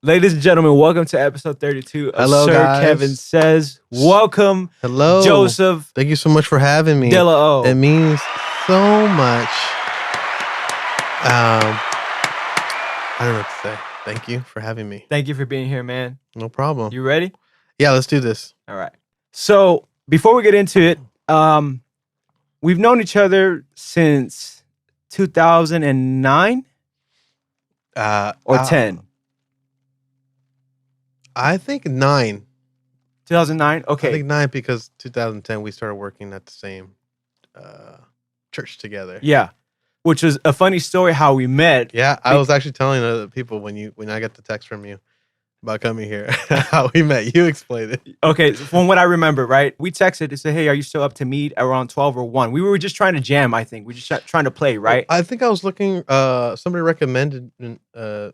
Ladies and gentlemen, welcome to episode 32 of Hello, Sir guys. Kevin Says. Welcome, Hello. Joseph Thank you so much for having me. Della O. It means so much. I don't know what to say. Thank you for having me. Thank you for being here, man. No problem. You ready? Yeah, let's do this. All right. So before we get into it, we've known each other since 2009 or 10? I think 9. 2009? Okay. I think 9 because 2010 we started working at the same church together. Yeah. Which was a funny story how we met. Yeah, I was actually telling other people when I got the text from you about coming here, how we met. You explained it. Okay, from what I remember, right? We texted to say, hey, are you still up to meet around 12 or 1? We were just trying to jam, I think. We were just trying to play, right? I think I was looking, somebody recommended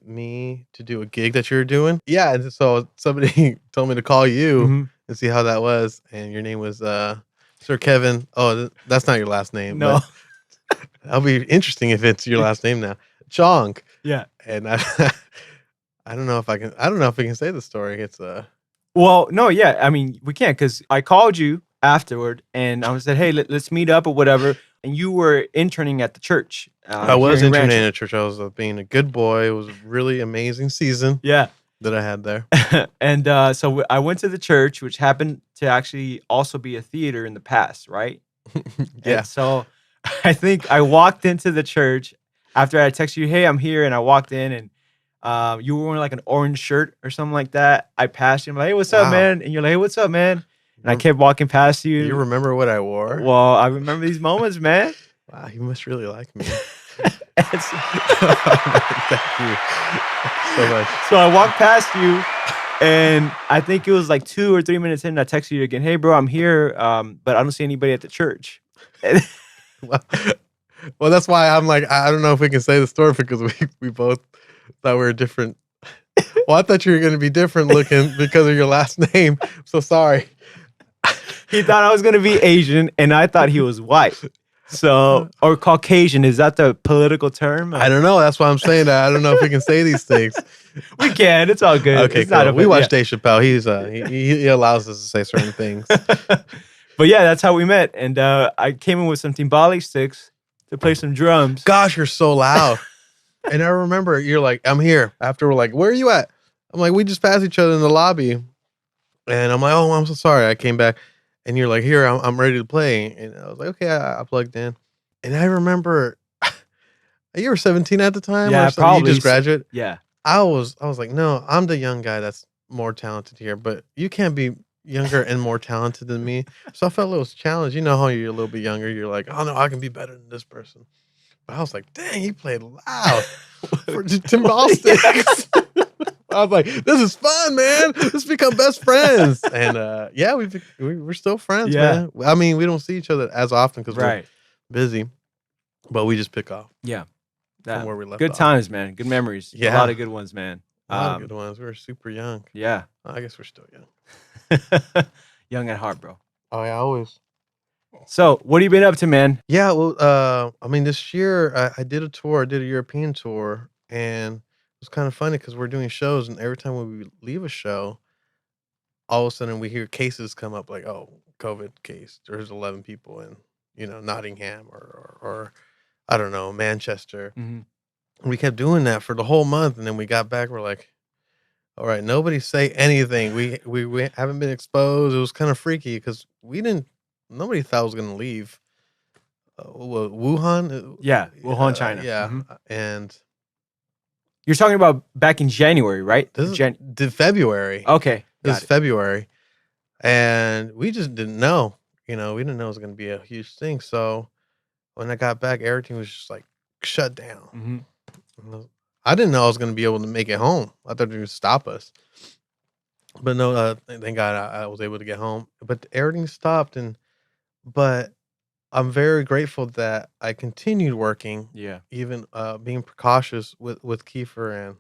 me to do a gig that you were doing. Yeah, and so somebody told me to call you and see how that was. And your name was Sir Kevin. Oh, that's not your last name. No. That'll be interesting if it's your last name now. Chong. Yeah. And I don't know if we can say the story. It's Well, no, yeah. I mean, we can't because I called you afterward and I said, hey, let's meet up or whatever. And you were interning at the church. I was interning at church. I was being a good boy. It was a really amazing season. Yeah. That I had there. And so I went to the church, which happened to actually also be a theater in the past, right? Yeah. And so I think I walked into the church after I texted you, hey, I'm here. And I walked in and you were wearing like an orange shirt or something like that. I passed you. I'm like, hey, what's up, man? And you're like, hey, what's up, man? And I kept walking past you. You remember what I wore? Well, I remember these moments, man. Wow, you must really like me. Thank you so much. So I walked past you, and I think it was like 2 or 3 minutes in, and I texted you again, hey, bro, I'm here, but I don't see anybody at the church. Well, that's why I'm like, I don't know if we can say the story because we both thought we were different. Well, I thought you were going to be different looking because of your last name. So sorry. He thought I was going to be Asian, and I thought he was white. So, or Caucasian, is that the political term? I don't know. That's why I'm saying that. I don't know if we can say these things. We can. It's all good. Okay, it's cool. We watch yeah. Dave Chappelle. He's he allows us to say certain things. But yeah, that's how we met. And I came in with some timbale sticks to play some drums. Gosh, you're so loud. And I remember you're like, I'm here. After we're like, where are you at? I'm like, we just passed each other in the lobby. And I'm like, oh, I'm so sorry. I came back. And you're like, here, I'm ready to play. And I was like, okay, I plugged in. And I remember, you were 17 at the time? Yeah, or something? probably. You just graduated? Yeah. I was like, no, I'm the young guy that's more talented here. But you can't be younger and more talented than me. So I felt a little challenged. You know how you're a little bit younger. You're like, oh, no, I can be better than this person. But I was like, dang, he played loud for timbale sticks. I was like, this is fun, man. Let's become best friends. And yeah, we're still friends, man. I mean, we don't see each other as often because we're busy, but we just pick off. Yeah. From where we left good off. times, man. Good memories. Yeah. A lot of good ones, man. A lot of good ones. We were super young. Yeah. I guess we're still young. Young at heart, bro. Oh, yeah, always. So, what have you been up to, man? Yeah, well, I mean, this year I did a tour. I did a European tour, and it was kind of funny because we're doing shows, and every time we leave a show, all of a sudden we hear cases come up like, oh, COVID case. There's 11 people in, Nottingham or I don't know, Manchester. Mm-hmm. We kept doing that for the whole month, and then we got back. We're like, all right, nobody say anything. We haven't been exposed. It was kind of freaky because nobody thought I was going to leave. Wuhan? Yeah, Wuhan, China. Yeah, and you're talking about back in January, right? This is February. Okay, this is February, and we just didn't know. We didn't know it was going to be a huge thing. So when I got back, everything was just like shut down. Mm-hmm. I didn't know I was going to be able to make it home. I thought they would stop us, but no. Thank God I was able to get home. But everything stopped, but I'm very grateful that I continued working. Yeah. Even being precautious with Kiefer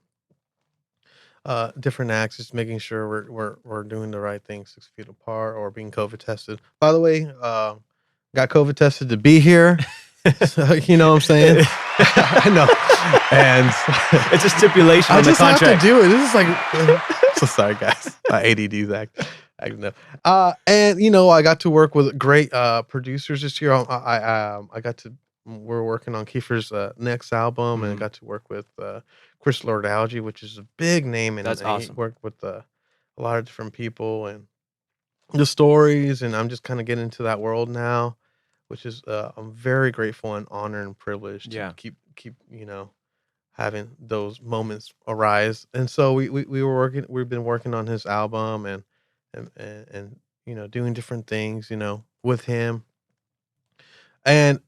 and different acts, just making sure we're doing the right thing 6 feet apart or being COVID tested. By the way, got COVID tested to be here. So, you know what I'm saying? I know. And It's a stipulation I on the just have to contract. do it. This is like, so sorry, guys. ADD's act. I know. And I got to work with great producers this year. I got to. We're working on Kiefer's next album, and I got to work with Chris Lord-Alge, which is a big name, and That's he awesome. worked with a lot of different people and the stories, and I'm just kind of getting into that world now, which is I'm very grateful and honored and privileged to Yeah. keep having those moments arise. And so we've been working on his album and doing different things with him. And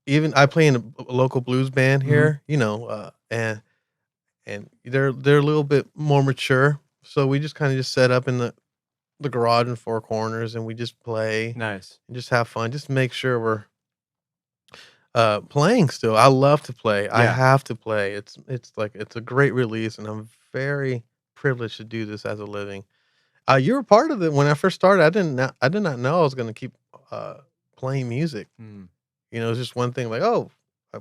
even I play in a local blues band here, and they're a little bit more mature, so we just kind of just set up in the garage in Four Corners, and we just play Nice. and just have fun, just make sure we're playing still. I love to play. I Yeah. have to play. It's a great release, and I'm very privileged to do this as a living. You were part of it when I first started. I did not know I was going to keep playing music. Mm. It's just one thing, like, oh,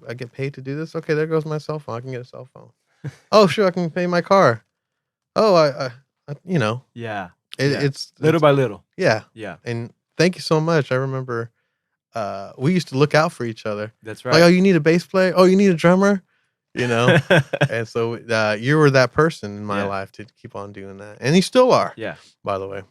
I get paid to do this. Okay, there goes my cell phone. I can get a cell phone. Oh, sure, I can pay my car. Oh, Yeah. it's Little by little. yeah. Yeah. And thank you so much. I remember we used to look out for each other. That's Like, right. oh, you need a bass player? Oh, you need a drummer? And so you were that person in my Yeah. life to keep on doing that. And you still are, Yeah. by the way.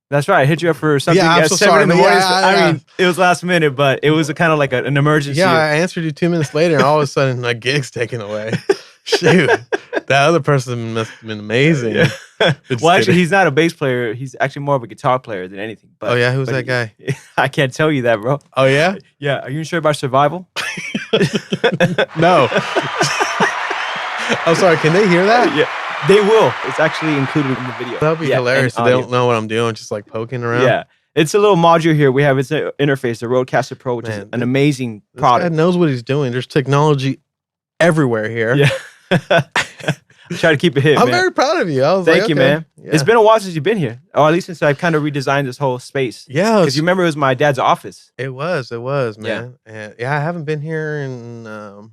That's right. I hit you up for something I'm at so 7 sorry, in the man. morning. Yeah, I mean, it was last minute, but it was a kind of like an emergency. Yeah, I answered you 2 minutes later, and all of a sudden, my gig's taken away. Shoot, that other person must have been amazing. Yeah. Just Well, actually, kidding. he's not a bass player. He's actually more of a guitar player than anything. But, Oh, yeah? Who's but that guy? I can't tell you that, bro. Oh, yeah? Yeah. Are you sure about Survival? No. I'm sorry, can they hear that? Yeah. They will. It's actually included in the video. That would be hilarious if and they audio. don't know what I'm doing, just like poking around. Yeah. It's a little module here. We have its interface, the Rodecaster Pro, which is Man, an amazing This guy product. knows what he's doing. There's technology everywhere here. Yeah. Try to keep it hit, I'm man. very proud of you. I was Thank like, you, okay. man. Yeah. It's been a while since you've been here, or at least since I've kind of redesigned this whole space. Yeah, Because you remember it was my dad's office. it was, man. And I haven't been here in A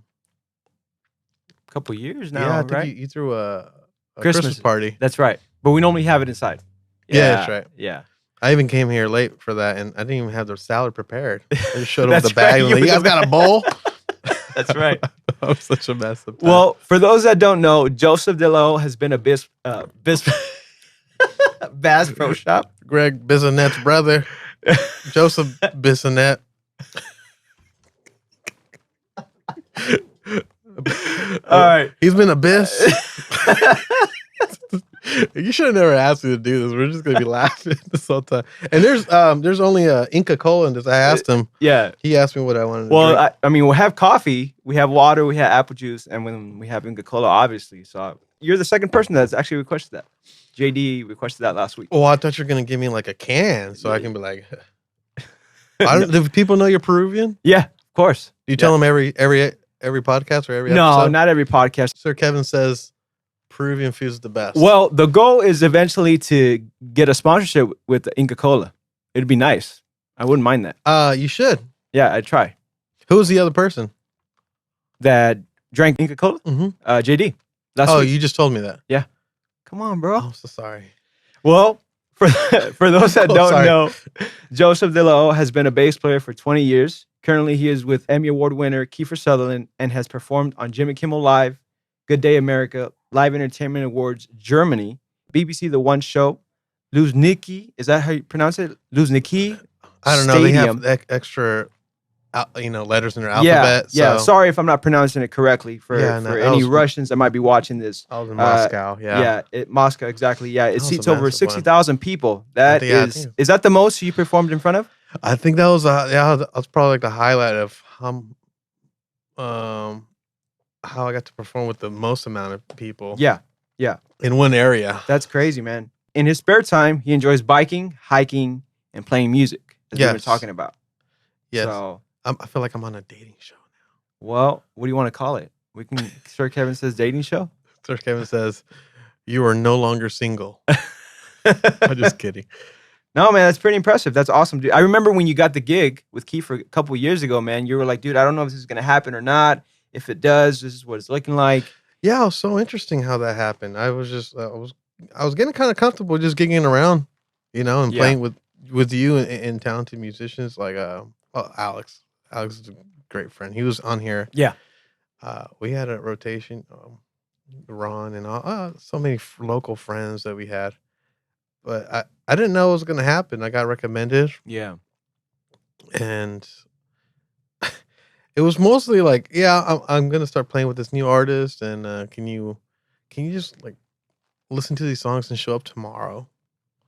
couple years now, yeah, I think right? you threw a Christmas party. That's right. But we normally have it inside. Yeah, that's right. Yeah. I even came here late for that, and I didn't even have the salad prepared. I just showed up with That's a bag. right, And you like, you guys were the got a bowl? That's right. I'm such a mess up. Well, for those that don't know, Joseph DeLo has been a Bass Pro Shop. Greg Bissonet's brother, Joseph Bissonette. All right. He's been a Biss. You should have never asked me to do this. We're just gonna be laughing this whole time. And there's only Inca Cola in this. I asked him. Yeah. He asked me what I wanted to Well, drink. I mean, we'll have coffee, we have water, we have apple juice, and when we have Inca Cola, obviously. So you're the second person that's actually requested that. JD requested that last week. Well, I thought you were gonna give me like a can, so I can be like. Do people know you're Peruvian? Yeah, of course. Do you tell them every podcast or every No, episode? not every podcast. Sir Kevin says Peruvian food is the best. Well, the goal is eventually to get a sponsorship with the Inca Cola. It'd be nice. I wouldn't mind that. You should. Yeah, I'd try. Who was the other person? That drank Inca Cola? Mm-hmm. JD. Last week. You just told me that. Come on, bro. Oh, I'm so sorry. Well, for those that Oh, don't sorry. know, Joseph DeLo has been a bass player for 20 years. Currently, he is with Emmy Award winner Kiefer Sutherland and has performed on Jimmy Kimmel Live, Good Day America, Live Entertainment Awards Germany, BBC The One Show, Luzniki. Is that how you pronounce it? Luzniki. I don't know. Stadium. They have extra, letters in their alphabet. Yeah. So Sorry if I'm not pronouncing it correctly for that any was- Russians that might be watching this. I was in Moscow. Yeah. Moscow, exactly. Yeah, it was seats a over massive one. 60,000 people. That I is think- is that the most you performed in front of? I think that was that's probably like the highlight of how I got to perform with the most amount of people. Yeah, In one area. that's crazy, man. In his spare time, he enjoys biking, hiking, and playing music, as we were Yes. talking about. Yes. So, I feel like I'm on a dating show well, what do you want to call it? We can, Sir Kevin says dating show? now. Sir Kevin says, "You are no longer single." I'm just kidding. No, man, that's pretty impressive. That's awesome, dude. I remember when you got the gig with Kiefer a couple years ago, man. You were like, dude, I don't know if this is gonna happen or not. If it does, this is what it's looking like. Yeah, it was so interesting how that happened. I was getting kind of comfortable just gigging around, and Yeah, playing with you and talented musicians like Alex. Alex is a great friend. He was on here. yeah, We had a rotation, Ron and all, so many local friends that we had. But I didn't know it was gonna happen. I got recommended, yeah, and it was mostly like, yeah, I'm gonna start playing with this new artist, and can you just like listen to these songs and show up tomorrow?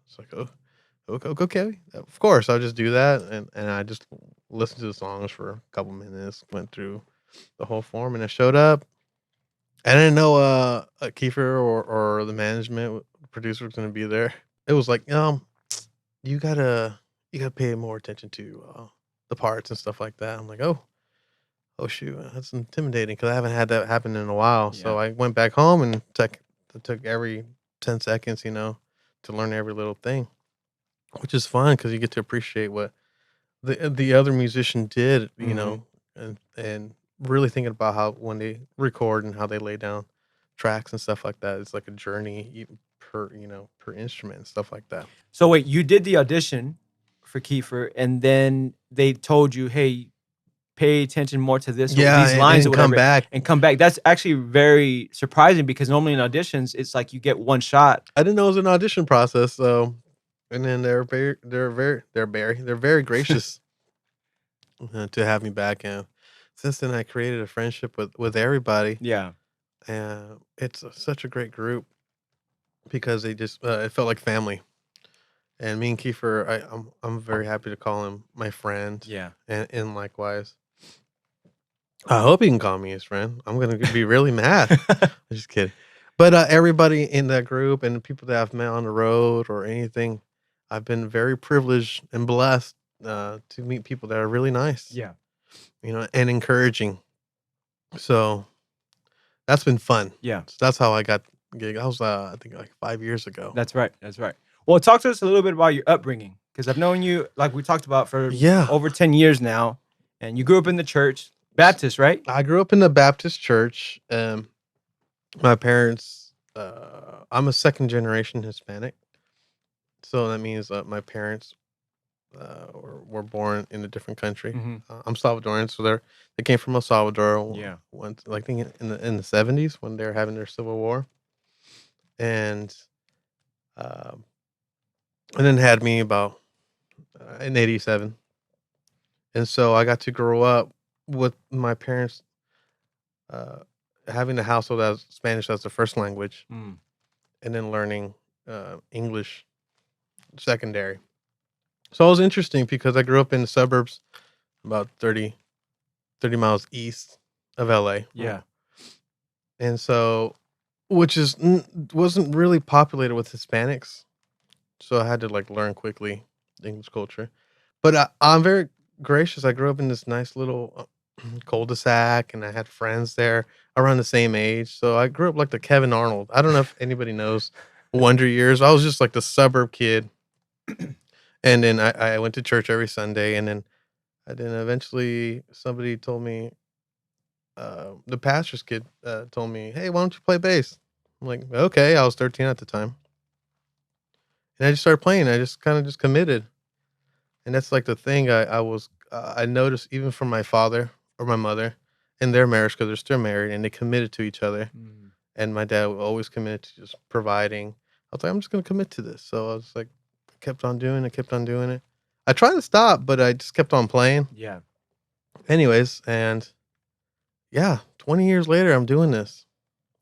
It's like, oh, okay, okay, of course, I'll just do that, and I just listened to the songs for a couple minutes, went through the whole form, and I showed up. I didn't know Kiefer or the management producer was gonna be there. It was like, you gotta pay more attention to the parts and stuff like that. I'm like, oh shoot, that's intimidating because I haven't had that happen in a while. yeah. So I went back home and took every 10 seconds, to learn every little thing, which is fun because you get to appreciate what the other musician did, Hmm. and really thinking about how when they record and how they lay down tracks and stuff like that. It's like a journey per instrument and stuff like that. So wait, you did the audition for Kiefer, and then they told you, hey, pay attention more to this or Yeah, these lines or and come whatever, back. and come back. That's actually very surprising because normally in auditions, it's like you get one shot. I didn't know it was an audition process, so and then they're very gracious to have me back, and since then I created a friendship with everybody, Yeah, and it's such a great group because they just it felt like family. And me and Kiefer, I'm very happy to call him my friend, yeah. and likewise. I hope he can call me his friend. I'm gonna be really mad. I'm just kidding. But everybody in that group and the people that I've met on the road or anything, I've been very privileged and blessed to meet people that are really nice, Yeah, and encouraging. So that's been fun. yeah. So that's how I got the gig. I was I think like 5 years ago. That's right. That's right. Well, talk to us a little bit about your upbringing because I've known you, like we talked about, for Yeah. over 10 years now, and you grew up in the church, Baptist, right? I grew up in the Baptist church. My parents, I'm a second generation Hispanic. So that means my parents were born in a different country. Hmm. I'm Salvadoran, so they came from El Salvador. Yeah. Once, like, I think in the 70s when they were having their civil war, and um, and then had me about in '87, and so I got to grow up with my parents uh, having a household as Spanish as the first language, Mm. and then learning English secondary. So it was interesting because I grew up in the suburbs about 30 miles east of LA. Yeah. And so, which wasn't really populated with Hispanics. So I had to like learn quickly the English culture. But I'm very gracious. I grew up in this nice little cul-de-sac and I had friends there around the same age. So I grew up like the Kevin Arnold. I don't know if anybody knows Wonder Years. I was just like the suburb kid. And then I went to church every Sunday, and then eventually somebody told me, the pastor's kid told me, "Hey, why don't you play bass?" I'm like, "Okay." I was 13 at the time, and I just started playing. I just kind of just committed, and that's like the thing. I noticed even from my father or my mother in their marriage because they're still married and they committed to each other, Mm. and my dad always committed to just providing. I was like, I'm just gonna commit to this. So I was like, kept on doing it, kept on doing it. I tried to stop, but I just kept on playing. Yeah. Anyways, and yeah, 20 years later, I'm doing this.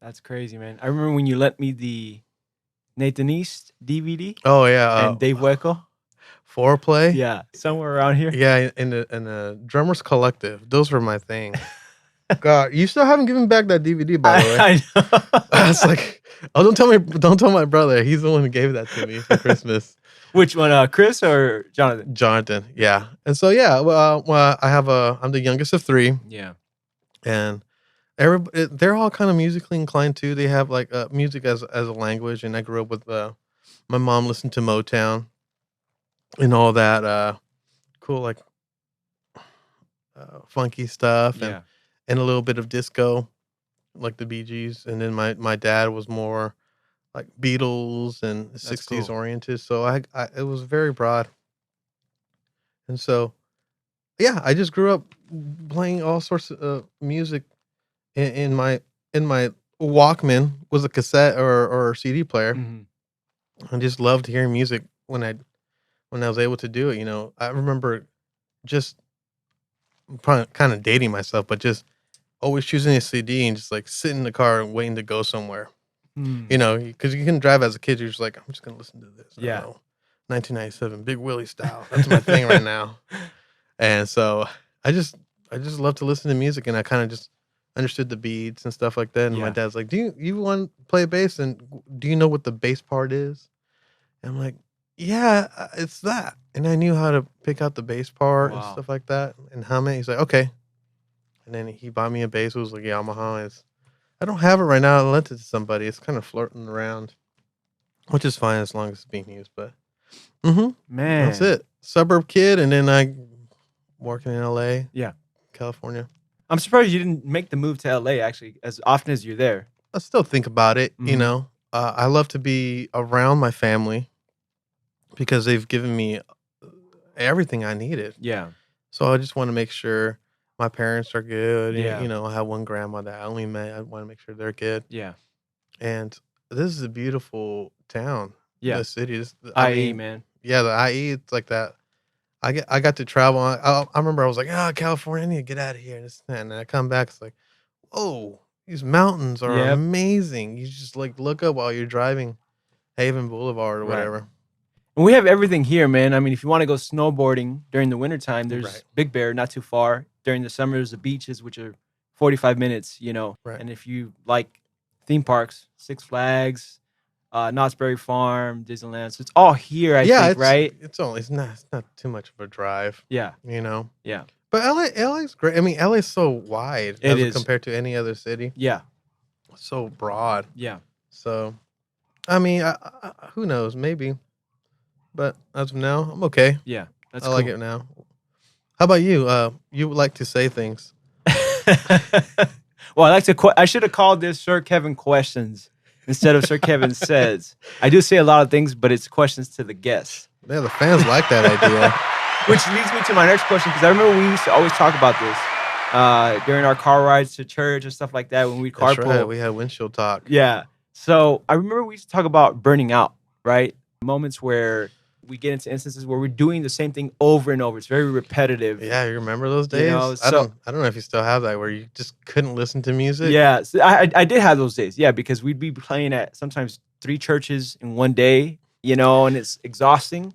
That's crazy, man. I remember when you lent me the Nathan East DVD Oh yeah, and Dave Weckl. foreplay. Yeah, somewhere around here. Yeah, in the drummers collective. Those were my thing. God, you still haven't given back that DVD, by the way. I I was know. like, oh, don't tell my brother. He's the one who gave that to me for Christmas. Which one, Chris or Jonathan? Jonathan, yeah. And so yeah, well, I'm the youngest of three, Yeah. and they're all kind of musically inclined too. They have like music as a language, and I grew up with my mom listened to Motown, and all that cool like funky stuff Yeah. and a little bit of disco like the Beegees, and then my dad was more like Beatles and That's 60s cool. oriented. So I it was very broad. And so yeah, I just grew up playing all sorts of music in my Walkman was a cassette or CD player. Mhm. I just loved hearing music when I was able to do it. I remember just kind of dating myself, but just always choosing a CD and just like sitting in the car and waiting to go somewhere. Hmm. Because you can drive as a kid. You're just like, I'm just gonna listen to this. I don't Yeah. know, 1997, Big Willie style. That's my thing right now. And so I just I just love to listen to music, and I kind of just understood the beats and stuff like that. And my Yeah. dad's like, "Do you want to play bass? And do you know what the bass part is?" And I'm like, "Yeah, it's that." And I knew how to pick out the bass part and Wow. stuff like that and hum it. He's like, "Okay." And then he bought me a bass. It was like Yamaha. I don't have it right now. I lent it to somebody. It's kind of floating around, which is fine as long as it's being used. But that's Man. it. Suburb kid, and then I working in LA, Yeah. California. I'm surprised you didn't make the move to LA actually as often as you're there. I still think about it. Mhm. I love to be around my family because they've given me everything I needed. Yeah. So I just want to make sure my parents are good. And, Yeah. I have one grandma that I only met. I want to make sure they're good. Yeah. And this is a beautiful town, Yeah. the city. I IE, mean, man. yeah, the IE. It's like that. I got to travel. I remember I was like, California, I need to get out of here. And I come back. It's like, whoa, these mountains are Yep. amazing. You just like look up while you're driving Haven Boulevard or Right. whatever. And we have everything here, man. I mean, if you want to go snowboarding during the wintertime, Right. there's Big Bear, not too far. During the summer, there's the beaches, which are 45 minutes. Right. And if you like theme parks, Six Flags, Knott's Berry Farm, Disneyland. So it's all here, I Yeah, think, right? it's not too much of a drive, Yeah. you know. Yeah. But LA's great. I mean, LA's so wide It as is. compared to any other city. Yeah. It's so broad. Yeah. So, I mean, who knows? Maybe. But as of now, I'm okay. Yeah. That's I like cool. it now. How about you? You would like to say things. Well, I like to. I should have called this Sir Kevin questions instead of Sir Kevin says. I do say a lot of things, but it's questions to the guests. Yeah, the fans like that idea. Which leads me to my next question, because I remember we used to always talk about this during our car rides to church and stuff like that when we That's carpool. right. We had windshield talk. Yeah. So I remember we used to talk about burning out, right? Moments where we get into instances where we're doing the same thing over and over. It's very repetitive. Yeah, you remember those You days? know, I so don't know if you still have that where you just couldn't listen to music. yeah, so I did have those days. Yeah, because we'd be playing at sometimes 3 churches in one day, and it's exhausting.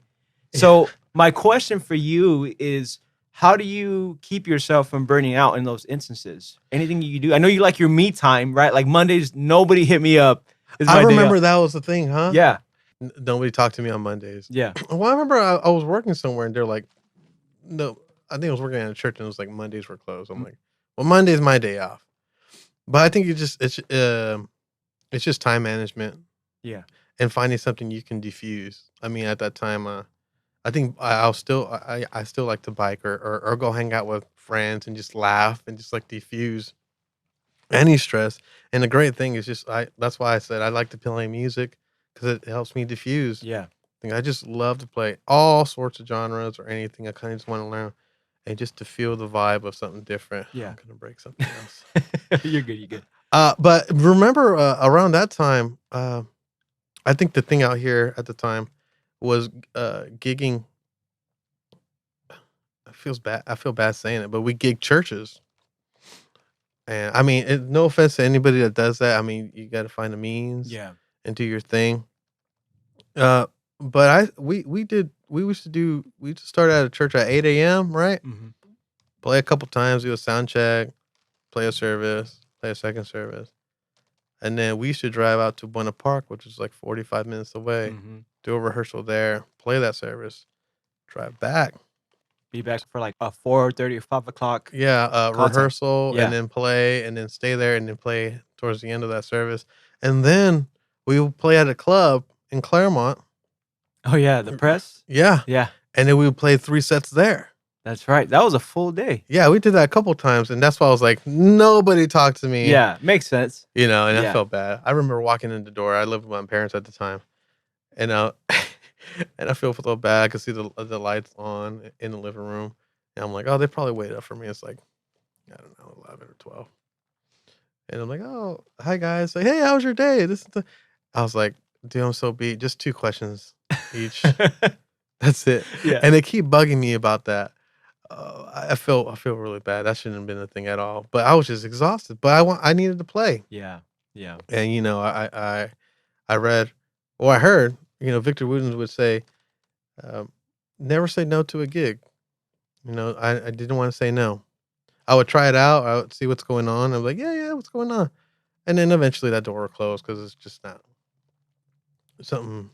So my question for you is, how do you keep yourself from burning out in those instances? Anything you do? I know you like your me time, right? Like Mondays, nobody hit me up. It's I my day remember off. that was the thing, huh? Yeah, Nobody talked to me on Mondays. yeah. Well, I remember I was working somewhere and they're like, no, I think I was working at a church and it was like Mondays were closed. I'm Mm. like, well, Monday's my day off. But I think it's just time management Yeah. and finding something you can diffuse. I mean, at that time, I think I still like to bike or go hang out with friends and just laugh and just like diffuse any stress. And the great thing is just that's why I said I like to play music because it helps me diffuse. Yeah. I just love to play all sorts of genres or anything. I kind of just want to learn and just to feel the vibe of something different. Yeah. I'm gonna break something else. You're good. You're good. But remember around that time, I think the thing out here at the time was gigging. It feels bad. I feel bad saying it, but we gig churches. And I mean, no offense to anybody that does that. I mean, you got to find the means Yeah. and do your thing. But we used to start at a church at 8 a.m. Right? Hmm. Play a couple times, do a sound check, play a service, play a second service, and then we used to drive out to Buena Park, which is like 45 minutes away, Hmm. do a rehearsal there, play that service, drive back. Be back for like a 4:30 or 5 o'clock. Yeah, Call time. rehearsal Yeah. and then play and then stay there and then play towards the end of that service. And then we would play at a club in Claremont. Oh yeah, the press. Yeah. Yeah. and then we would play 3 sets there. That's right. That was a full day. Yeah, we did that a couple times, and that's why I was like, nobody talked to me. Yeah, makes sense. And I Yeah. felt bad. I remember walking in the door. I lived with my parents at the time, and and I feel so bad. I could see the lights on in the living room, and I'm like, oh, they probably waited up for me. It's like, I don't know, 11 or 12, and I'm like, oh, hi guys. Like, hey, how was your day? I was like, dude, I'm so beat. Just 2 questions each. That's it. Yeah. And they keep bugging me about that. I feel really bad. That shouldn't have been a thing at all. But I was just exhausted. But I needed to play. Yeah. Yeah. And I read or I heard, Victor Wooten would say, um, never say no to a gig. I didn't want to say no. I would try it out. I would see what's going on. I'm like, yeah, what's going on? And then eventually that door would close because it's just not something,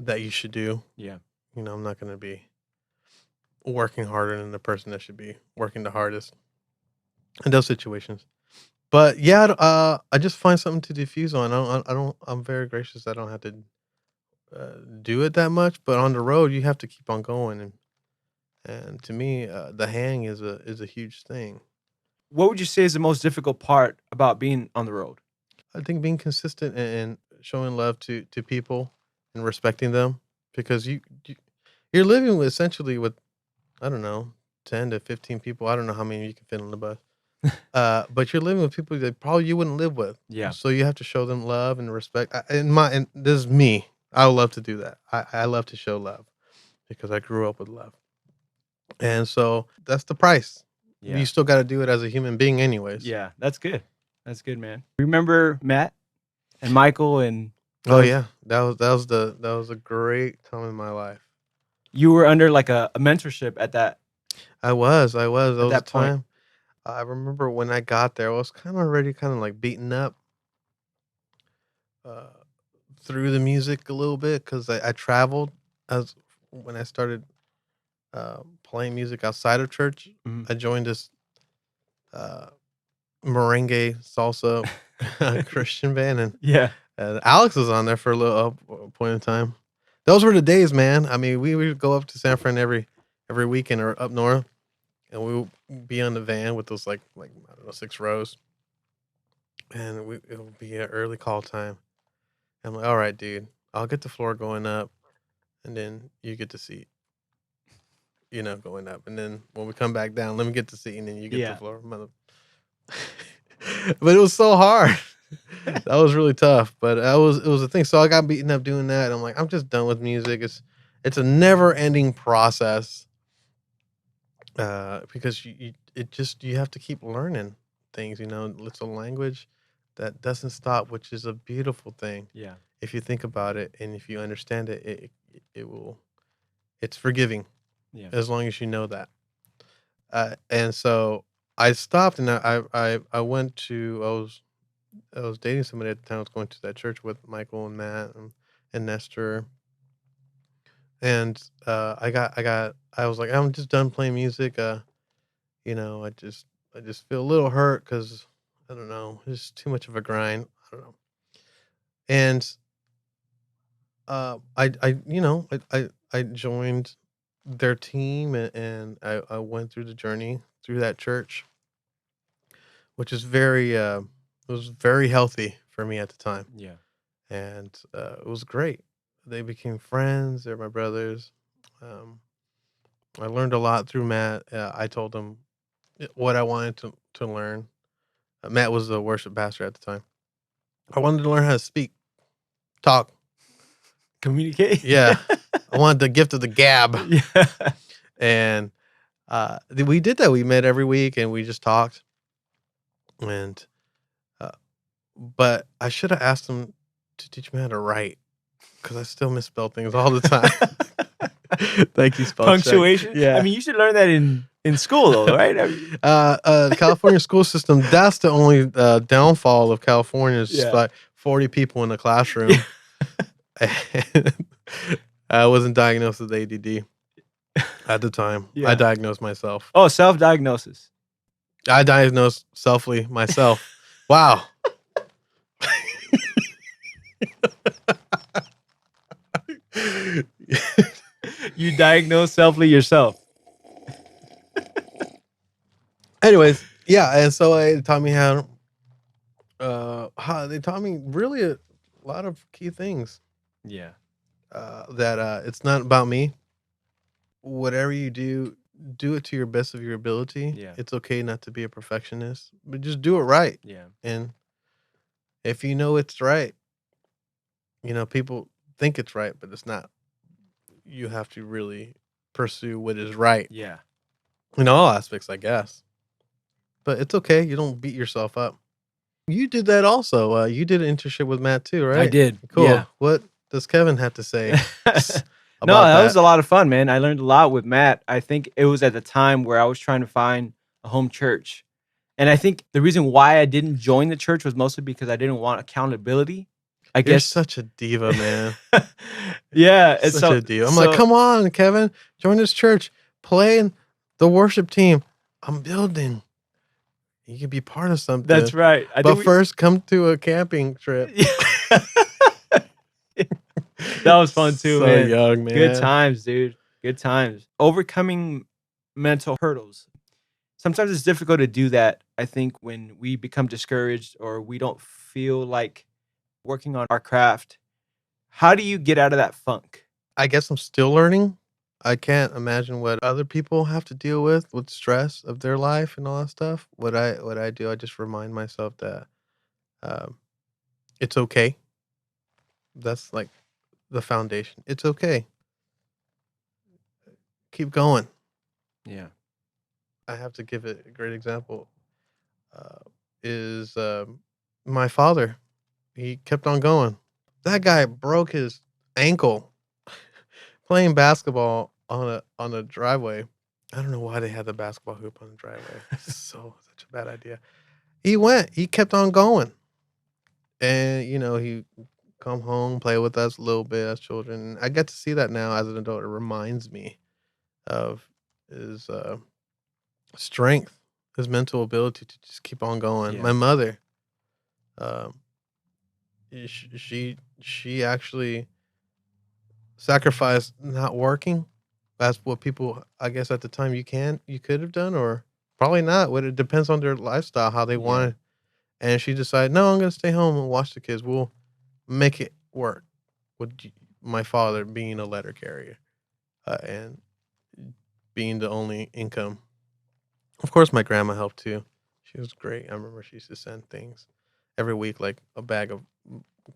that you should do. Yeah. I'm not going to be working harder than the person that should be working the hardest in those situations. But yeah, I just find something to diffuse on. I'm very gracious. I don't have to do it that much, but on the road you have to keep on going, and to me, the hang is a huge thing. What would you say is the most difficult part about being on the road? I think being consistent and showing love to people and respecting them, because you're living with essentially with, I don't know, 10 to 15 people. I don't know how many you can fit on the bus. But you're living with people that probably you wouldn't live with. Yeah. So you have to show them love and respect. And this is me. I love to do that. I love to show love because I grew up with love. And so that's the price. Yeah. You still got to do it as a human being anyways. Yeah, that's good. That's good, man. Remember Matt and Michael and Oh yeah. That was a great time in my life. you were under like a mentorship at that. I was. That was that the point. time. I remember when I got there, I was already like beaten up through the music a little bit because I traveled as when I started playing music outside of church. Mhm. I joined this merengue salsa Christian band, and Yeah. Alex was on there for a little point in time. Those were the days, man. I mean, we would go up to San Fran every weekend or up north, and we would be on the van with those like I don't know 6 rows, and it would be an early call time. I'm like, all right, dude, I'll get the floor going up, and then you get the seat. Going up, and then when we come back down, let me get the seat, and then you get the floor. But it was so hard. That was really tough, but it was a thing. So I got beaten up doing that. And I'm like, I'm just done with music. It's a never ending process. Because you have to keep learning things. It's a language that doesn't stop, which is a beautiful thing. Yeah. If you think about it and if you understand it, it will. It's forgiving. Yeah. As long as you know that. And so I stopped, and I went to I was dating somebody at the time. I was going to that church with Michael and Matt and Nestor. And I was like, I'm just done playing music. I just feel a little hurt because I don't know, it's too much of a grind. I don't know. And I joined their team, and I went through the journey through that church, which is it was very healthy for me at the time. Yeah. And it was great. They became friends. They're my brothers. I learned a lot through Matt. I told him what I wanted to learn. Matt was the worship pastor at the time. I wanted to learn how to speak, talk, Communicate. Yeah. I wanted the gift of the gab. Yeah. And we did that. We met every week and we just talked. And but I should have asked him to teach me how to write because I still misspell things all the time. Thank you, spell check. Punctuation. Yeah. I mean, you should learn that in school, though, right? I mean, The California school system, that's the only downfall of California is just Yeah. like 40 people in a classroom. And I wasn't diagnosed with ADD at the time. Yeah. I diagnosed myself. Oh, self-diagnosis. I diagnosed selfly myself. Wow. You diagnose selfly yourself. Anyways, yeah, and so it taught me how they taught me really a lot of key things. Yeah. That it's not about me. Whatever you do, do it to your best of your ability. Yeah. It's okay not to be a perfectionist, but just do it right. Yeah. And if you know it's right, people think it's right, but it's not. You have to really pursue what is right Yeah. in all aspects, I guess. But it's okay. You don't beat yourself up. You did that also. You did an internship with Matt too, right? I did. Cool. Yeah. What does Kevin have to say No, about that was that? a lot of fun, man. I learned a lot with Matt. I think it was at the time where I was trying to find a home church. And I think the reason why I didn't join the church was mostly because I didn't want accountability. I You're guess. such a diva, man. Yeah. And Such a diva. I'm like, come on, Kevin, join this church, play in the worship team. I'm building. You can be part of something. That's right. But first, come to a camping trip. That was fun too, so man. young, man. Good times, dude. Good times. Overcoming mental hurdles. Sometimes it's difficult to do that, I think, when we become discouraged or we don't feel like working on our craft. How do you get out of that funk? I guess I'm still learning. I can't imagine what other people have to deal with stress of their life and all that stuff. What I do, I just remind myself that it's okay. That's like the foundation. It's okay. Keep going. Yeah. I have to give it a great example. Is my father. He kept on going. That guy broke his ankle playing basketball on a driveway. I don't know why they had the basketball hoop on the driveway. Such a bad idea. He kept on going. And he come home, play with us a little bit as children. I get to see that now as an adult. It reminds me of his strength, his mental ability to just keep on going. Yeah. My mother, she actually sacrificed not working. That's what people, I guess, at the time you could have done, or probably not. What it depends on their lifestyle, how they wanted. And she decided, no, I'm going to stay home and watch the kids. We'll make it work. With my father being a letter carrier and being the only income. Of course, my grandma helped too. She was great. I remember she used to send things every week, like a bag of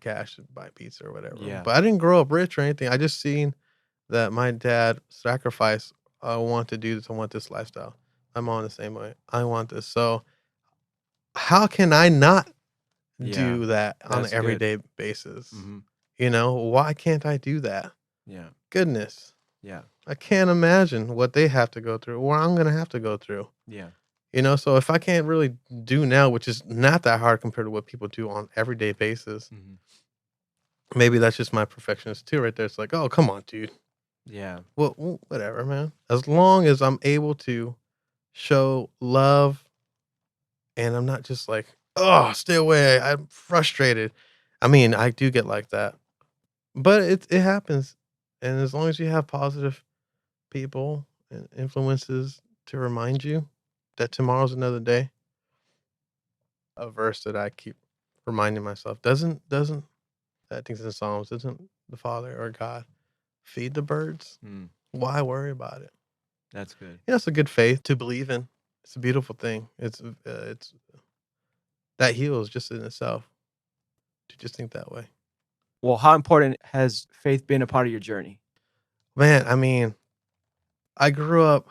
cash to buy pizza or whatever. Yeah. But I didn't grow up rich or anything. I just seen that my dad sacrificed. I want to do this. I want this lifestyle. I'm on the same way. I want this. So how can I not do that on an everyday basis? Mm-hmm. Why can't I do that? Yeah. Goodness. Yeah. I can't imagine what they have to go through, or I'm going to have to go through. Yeah. So if I can't really do now, which is not that hard compared to what people do on everyday basis, maybe that's just my perfectionist too right there. It's like, oh, come on, dude. Yeah. Well, whatever, man. As long as I'm able to show love and I'm not just like, oh, stay away. I'm frustrated. I mean, I do get like that. But it happens. And as long as you have positive people and influences to remind you that tomorrow's another day, a verse that I keep reminding myself doesn't I think it's in Psalms, doesn't the Father or God feed the birds? Why worry about it? That's good. It's a good faith to believe in. It's a beautiful thing. It's that heals just in itself to just think that way. Well, how important has faith been a part of your journey? Man, I mean, I grew up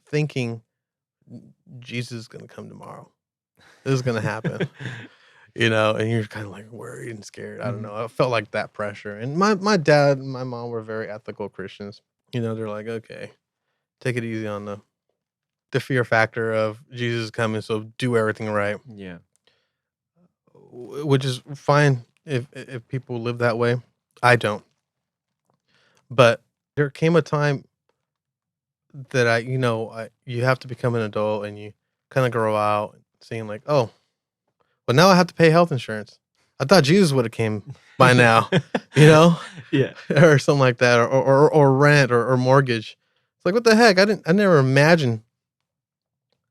thinking Jesus is going to come tomorrow. This is going to happen. And you're kind of like worried and scared. I don't know. I felt like that pressure. And my dad and my mom were very ethical Christians. They're like, okay, take it easy on the fear factor of Jesus coming, so do everything right. Yeah. Which is fine if people live that way. I don't. But there came a time that you have to become an adult and you kind of grow out, seeing like, oh, well, now I have to pay health insurance. I thought Jesus would have came by now, Yeah. or something like that, or rent or mortgage. It's like, what the heck? I never imagined.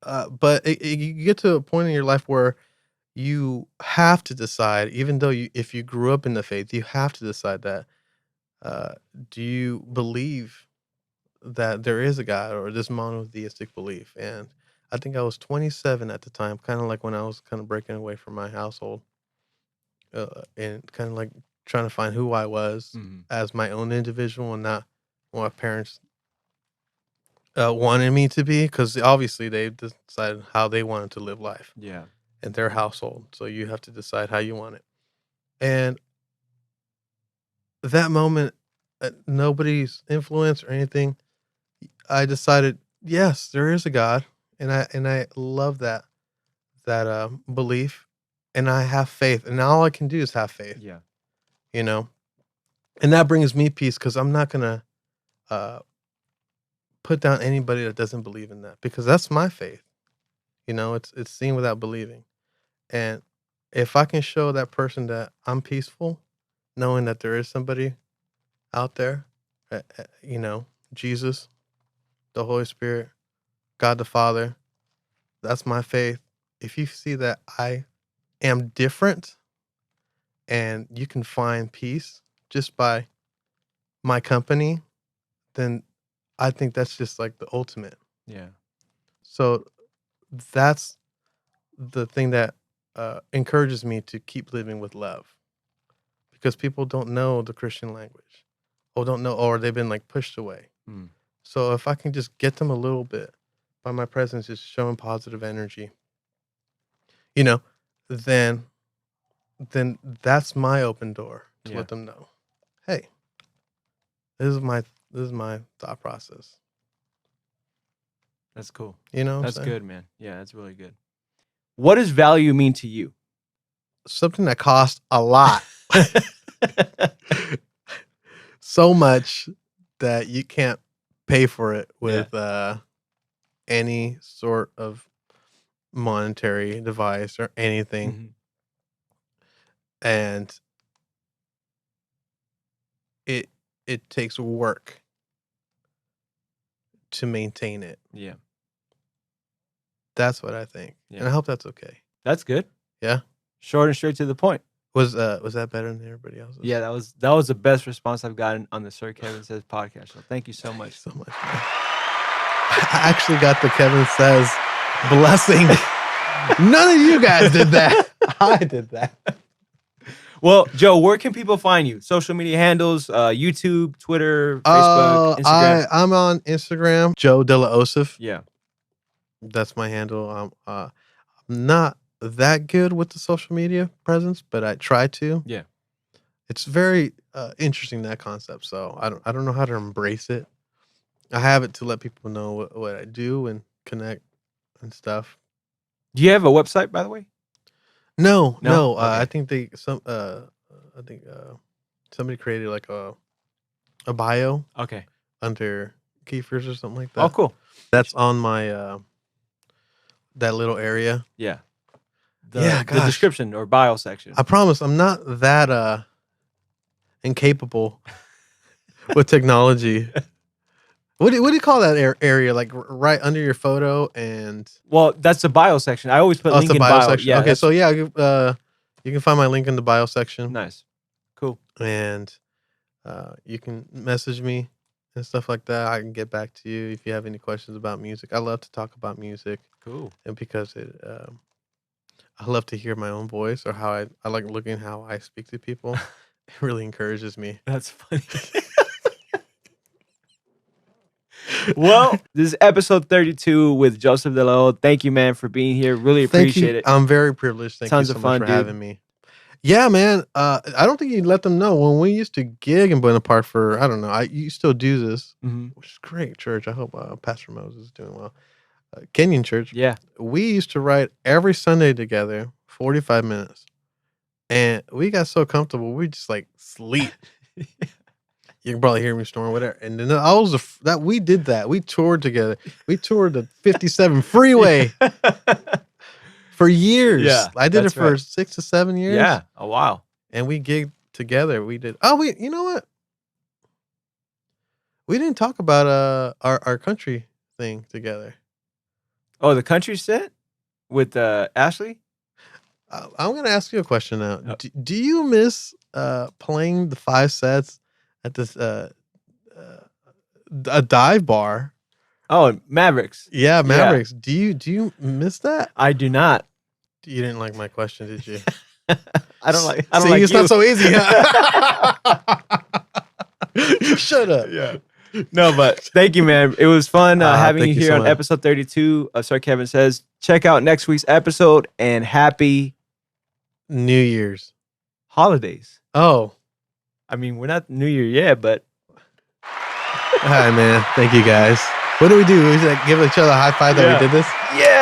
But you get to a point in your life where you have to decide, even though if you grew up in the faith, you have to decide that, uh, do you believe that there is a God or this monotheistic belief? And I think I was 27 at the time, kind of like when I was kind of breaking away from my household, and kind of like trying to find who I was as my own individual and not what my parents wanted me to be, because obviously they decided how they wanted to live life Yeah. in their household. So you have to decide how you want it. And that moment, nobody's influence or anything, I decided, yes, there is a God, and I love that belief, and I have faith, and all I can do is have faith. Yeah. You know, and that brings me peace because I'm not gonna uh, put down anybody that doesn't believe in that, because that's my faith. You know, it's seeing without believing, and if I can show that person that I'm peaceful, knowing that there is somebody out there, you know, Jesus, the Holy Spirit, God the Father, that's my faith. If you see that I am different and you can find peace just by my company, then I think that's just like the ultimate. Yeah. So that's the thing that encourages me to keep living with love, because people don't know the Christian language, or don't know, or they've been like pushed away. Mm. So if I can just get them a little bit by my presence, just showing positive energy, you know, then that's my open door to let them know, hey, this is my thought process. That's cool. You know, that's good, man. Yeah, that's really good. What does value mean to you? Something that costs a lot. So much that you can't pay for it with any sort of monetary device or anything. And it takes work to maintain it. Yeah. That's what I think. Yeah. And I hope that's okay. That's good. Yeah. Short and straight to the point. Was that better than everybody else's? Yeah, that was the best response I've gotten on the Sir Kevin Says podcast. So thank you so much. So much. Man. I actually got the Kevin Says blessing. None of you guys did that. I did that. Well, Joe, where can people find you? Social media handles, YouTube, Twitter, Facebook, Instagram. I'm on Instagram, Joe De La Osif. Yeah. That's my handle. I'm not that good with the social media presence, but I try to. Yeah. It's very interesting, that concept. So I don't know how to embrace it. I have it to let people know what I do and connect and stuff. Do you have a website, by the way? No. Okay. I think somebody created like a bio. Okay. Under Kiefer's or something like that. Oh, cool. That's on my that little area. Yeah. The description or bio section. I promise I'm not that incapable with technology. What do you call that area? Like right under your photo and. Well, that's the bio section. I always put link in bio section. Yeah. Okay, so yeah, you can find my link in the bio section. Nice. Cool. And you can message me and stuff like that. I can get back to you if you have any questions about music. I love to talk about music. Cool. And because I love to hear my own voice, or how I like looking how I speak to people. It really encourages me. That's funny. Well, this is episode 32 with Joseph De La O. Thank you, man, for being here. Really appreciate it. I'm very privileged. Thank you so much for having me. Yeah, man. I don't think you'd let them know when we used to gig in Buena Park for, I don't know. You still do this, which is great. Church. I hope Pastor Moses is doing well. Kenyon Church. Yeah. We used to write every Sunday together, 45 minutes. And we got so comfortable, we just like sleep. You can probably hear me snoring, whatever. And then we did that. We toured together. We toured the 57 freeway for years. Yeah, I did it for 6 to 7 years. Yeah. Oh, wow. And we gigged together. We did. Oh, you know what? We didn't talk about our country thing together. Oh, the country set with Ashley. I'm gonna ask you a question now. Oh. Do you miss playing the 5 sets at this a dive bar? Oh, Mavericks. Yeah, Mavericks. Do you miss that? I do not. You didn't like my question, did you? I don't like. See, like it's you. not so easy. Huh? Shut up. Yeah. No, but thank you, man. It was fun having you thank you here so on much. episode 32 of Sir Kevin Says. Check out next week's episode and happy New Year's. holidays. Oh. I mean, we're not New Year yet, but. All right, man. Thank you, guys. What do? We just like give each other a high five that we did this? Yeah.